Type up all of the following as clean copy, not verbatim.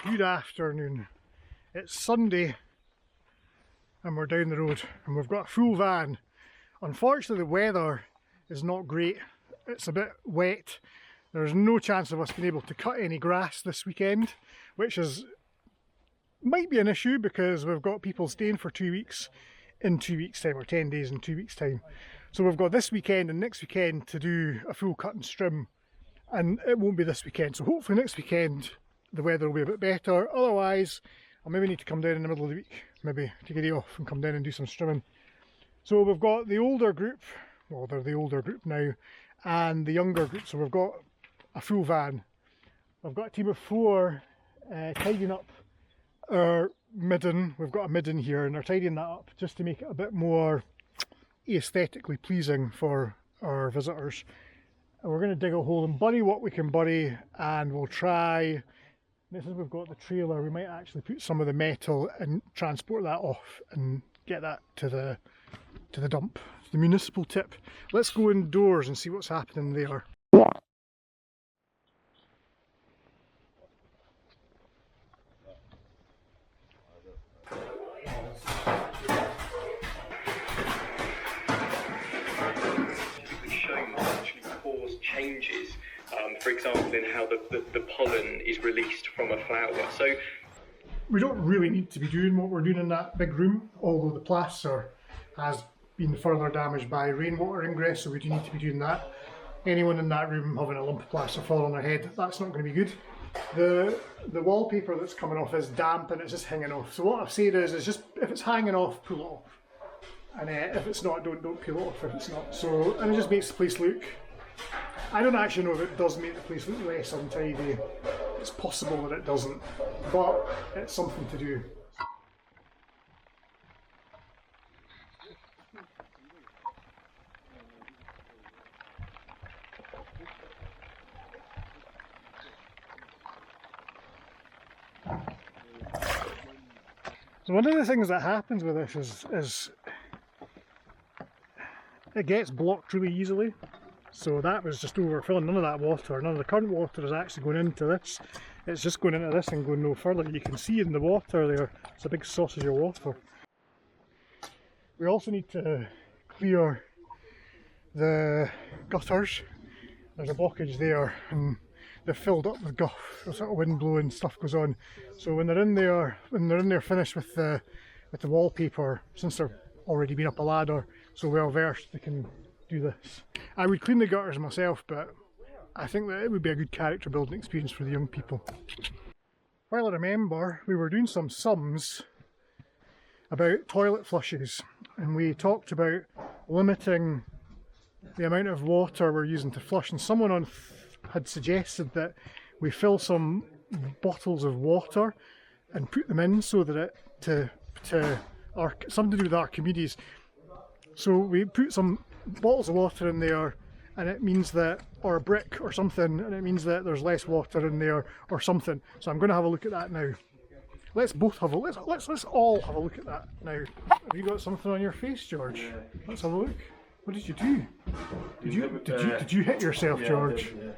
Good afternoon. It's Sunday and we're down the road and we've got a full van. Unfortunately the weather is not great. It's a bit wet. There's no chance of us being able to cut any grass this weekend, which might be an issue because we've got people staying for 2 weeks in 2 weeks time, or 10 days in 2 weeks time. So we've got this weekend and next weekend to do a full cut and trim, and it won't be this weekend. So hopefully next weekend the weather will be a bit better. Otherwise I'll maybe need to come down in the middle of the week, maybe take a day off and come down and do some strimming. So we've got the older group, well they're the older group now, and the younger group, so we've got a full van. I've got a team of 4 tidying up our midden. We've got a midden here and they're tidying that up just to make it a bit more aesthetically pleasing for our visitors. And we're going to dig a hole and bury what we can bury, and we'll try, this is, we've got the trailer, we might actually put some of the metal and transport that off and get that to the dump, the municipal tip. Let's go indoors and see what's happening there. Changes, for example, in how the pollen is released from a flower. So we don't really need to be doing what we're doing in that big room, although the plaster has been further damaged by rainwater ingress, so we do need to be doing that. Anyone in that room having a lump of plaster fall on their head, that's not going to be good. The wallpaper that's coming off is damp and it's just hanging off. So what I've said is just, if it's hanging off, pull it off. And if it's not, don't peel it off if it's not. So, and it just makes the place look, I don't actually know if it does make the place look less untidy. It's possible that it doesn't, but it's something to do. So one of the things that happens with this is it gets blocked really easily. So that was just overfilling. None of that water, none of the current water is actually going into this. It's just going into this and going no further. You can see in the water there, it's a big sausage of water. We also need to clear the gutters. There's a blockage there and they're filled up with guff. There's sort of wind blowing, stuff goes on. So when they're in there finished with the wallpaper, since they're already been up a ladder, so well versed, they can do this. I would clean the gutters myself, but I think that it would be a good character building experience for the young people. While I remember, we were doing some sums about toilet flushes, and we talked about limiting the amount of water we're using to flush, and someone had suggested that we fill some bottles of water and put them in so that something to do with Archimedes. So we put some bottles of water in there, and it means that, or a brick or something, and it means that there's less water in there or something. So I'm going to have a look at that now. Let's both have a let's all have a look at that now. Have you got something on your face, George? Yeah. Let's have a look. What did you do? Did you hit yourself, George? Yeah.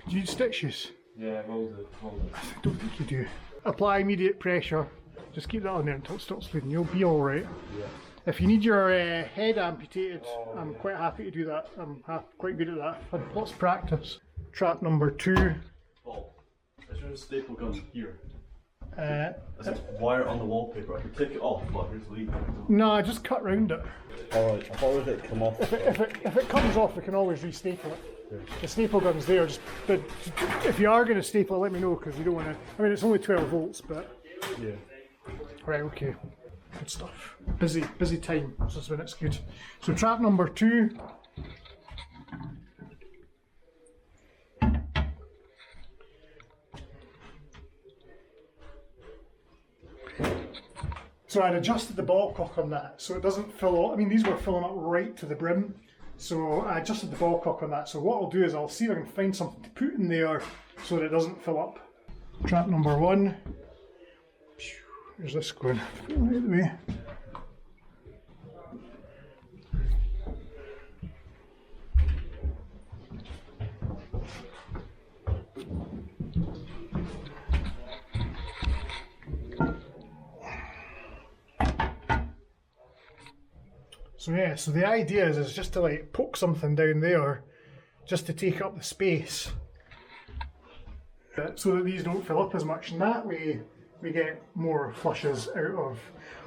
Did you need stitches? Yeah, hold it. I don't think you do. Apply immediate pressure. Just keep that on there until it stops bleeding. You'll be all right. Yeah. If you need your head amputated, I'm quite happy to do that. I'm quite good at that. I've had lots of practice. Trap number 2. Paul, is there a staple gun here? Is it wire on the wallpaper? I can take it off, but here's the lead. No, I just cut round it. Alright, I thought it come off. If it comes off, we can always restaple it. Yeah. The staple gun's there. But if you are going to staple it, let me know, because you don't want to. I mean, it's only 12 volts, but yeah. Right, okay. Good stuff. Busy time. This is when it's good. So trap number 2. So I'd adjusted the ball cock on that so it doesn't fill up. I mean, these were filling up right to the brim. So I adjusted the ball cock on that. So what I'll do is I'll see if I can find something to put in there so that it doesn't fill up. Trap number 1. Where's this going? Right away. So yeah, so the idea is just to like poke something down there, just to take up the space, so that these don't fill up as much, and that way we get more flushes out of.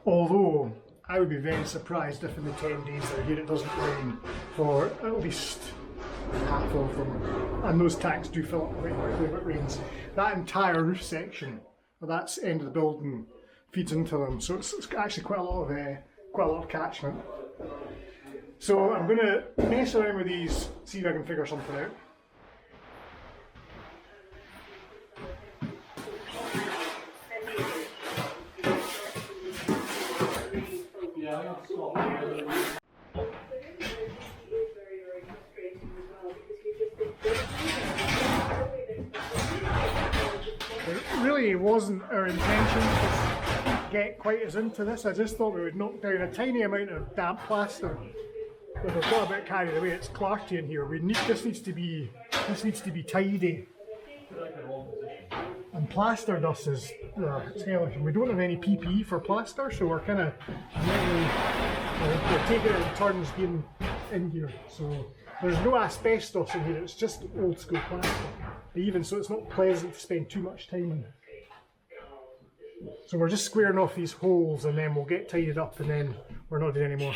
Although I would be very surprised if in the 10 days that are here it doesn't rain for at least half of them, and those tanks do fill up quite quickly if it rains. That entire roof section, well, that's end of the building, feeds into them, so it's actually quite a lot of catchment. So I'm going to mess around with these, see if I can figure something out. It really wasn't our intention to get quite as into this. I just thought we would knock down a tiny amount of damp plaster. But we've got a bit carried away. It's clarty in here. This needs to be tidy. And plaster dust is it's hellish. And we don't have any PPE for plaster, so we're kind of we're taking it in turns being in here. So there's no asbestos in here. It's just old school plaster. Even so, it's not pleasant to spend too much time in. So we're just squaring off these holes, and then we'll get tidied up, and then we're not doing any more.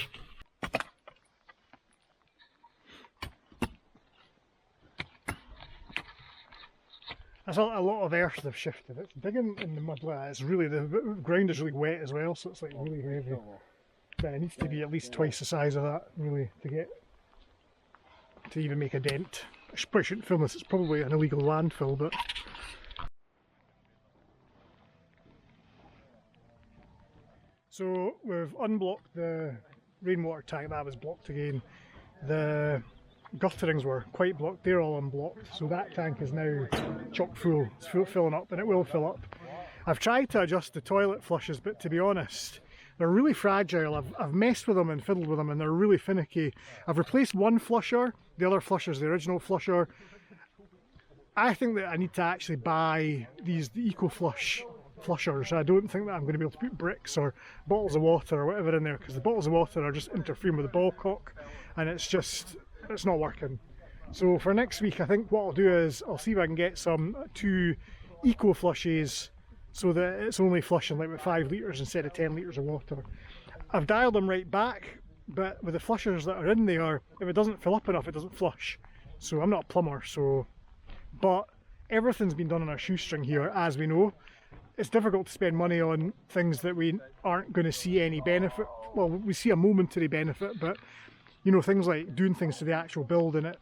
That's a lot of earth they've shifted. It's digging in the mud like that. It's really, the ground is really wet as well, so it's like really heavy. But it needs to be at least twice the size of that, really, to even make a dent. I probably shouldn't film this, it's probably an illegal landfill, but... So we've unblocked the rainwater tank, that was blocked again. The gutterings were quite blocked, they're all unblocked, so that tank is now chock full. It's filling up, and it will fill up. I've tried to adjust the toilet flushes, but to be honest, they're really fragile. I've messed with them and fiddled with them, and they're really finicky. I've replaced one flusher, the other flusher is the original flusher. I think that I need to actually buy the EcoFlush flushers. I don't think that I'm going to be able to put bricks or bottles of water or whatever in there, because the bottles of water are just interfering with the ball cock, and it's not working. So for next week, I think what I'll do is I'll see if I can get some 2 EcoFlushes, so that it's only flushing like with 5 litres instead of 10 litres of water. I've dialed them right back, but with the flushers that are in there, if it doesn't fill up enough, it doesn't flush. So I'm not a plumber, but everything's been done on a shoestring here, as we know. It's difficult to spend money on things that we aren't going to see any benefit. Well, we see a momentary benefit, but you know, things like doing things to the actual building, it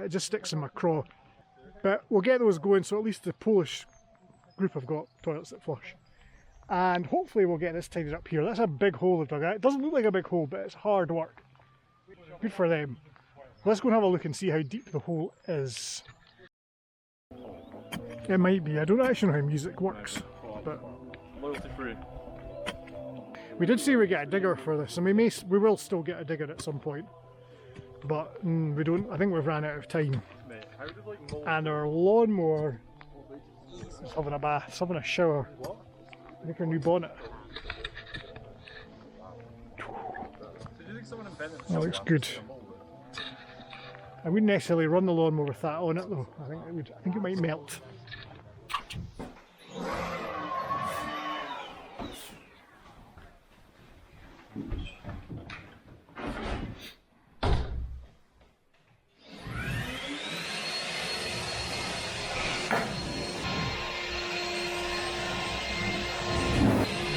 just sticks in my craw. But we'll get those going, so at least the Polish group have got toilets that flush. And hopefully we'll get this tidied up here. That's a big hole they've dug out. It doesn't look like a big hole, but it's hard work. Good for them. Let's go and have a look and see how deep the hole is. It might be. I don't actually know how music works, but Loyalty free. we did say we get a digger for this, and we will still get a digger at some point. But we don't. I think we've ran out of time. Mate, how did like mold... And our lawnmower is having a bath. It's having a shower. What? Make her new bonnet. Did you think someone invented That looks good. I wouldn't necessarily run the lawnmower with that on it though. I think it might melt.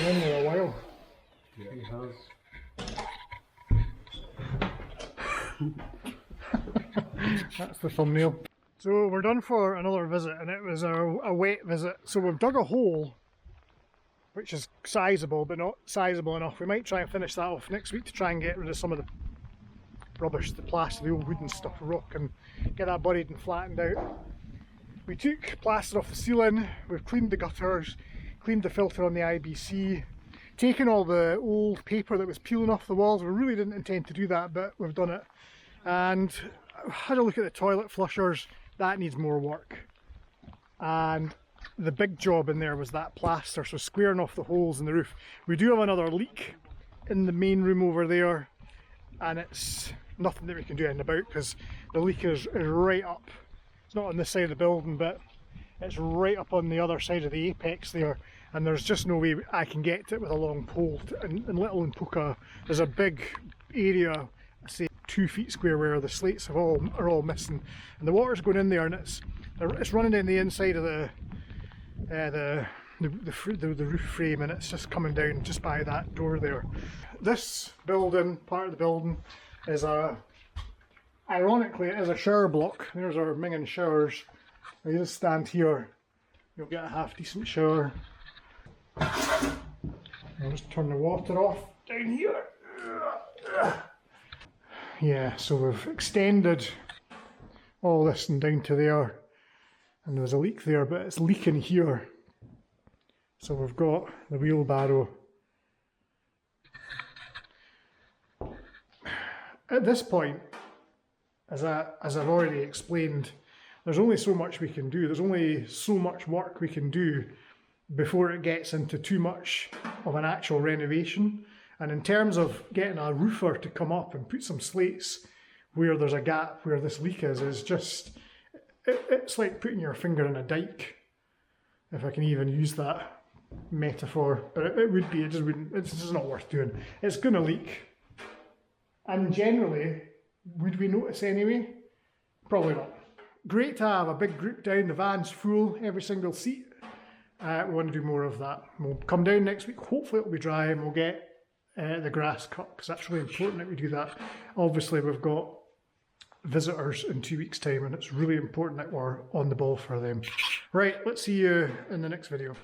Been there a while. Yeah, he has. That's the thumbnail. So we're done for another visit, and it was a wet visit. So we've dug a hole, which is sizable, but not sizable enough. We might try and finish that off next week to try and get rid of some of the rubbish, the plaster, the old wooden stuff, rock, and get that buried and flattened out. We took plaster off the ceiling, we've cleaned the gutters, cleaned the filter on the IBC, taken all the old paper that was peeling off the walls. We really didn't intend to do that, but we've done it. And had a look at the toilet flushers. That needs more work. And the big job in there was that plaster, so squaring off the holes in the roof. We do have another leak in the main room over there, and it's nothing that we can do anything about because the leak is right up. It's not on this side of the building, but it's right up on the other side of the apex there, and there's just no way I can get to it with a long pole. And let alone poke there's a big area, say 2 feet square, where the slates are all missing, and the water's going in there, and it's running down the inside of the roof frame, and it's just coming down just by that door there. This building, part of the building, is ironically, it is a shower block. There's our minging showers. You just stand here, you'll get a half decent shower. I'll just turn the water off down here. Yeah, so we've extended all this and down to there, and there was a leak there, but it's leaking here. So we've got the wheelbarrow. At this point, as I've already explained, there's only so much we can do. There's only so much work we can do before it gets into too much of an actual renovation. And in terms of getting a roofer to come up and put some slates where there's a gap where this leak is just, it's like putting your finger in a dike, if I can even use that metaphor. But it would be, it just wouldn't, it's just not worth doing. It's going to leak. And generally, would we notice anyway? Probably not. Great to have a big group down, the van's full, every single seat. We want to do more of that. We'll come down next week, hopefully it'll be dry, and we'll get the grass cut, because that's really important that we do that. Obviously we've got visitors in 2 weeks' time, and it's really important that we're on the ball for them. Right, let's see you in the next video.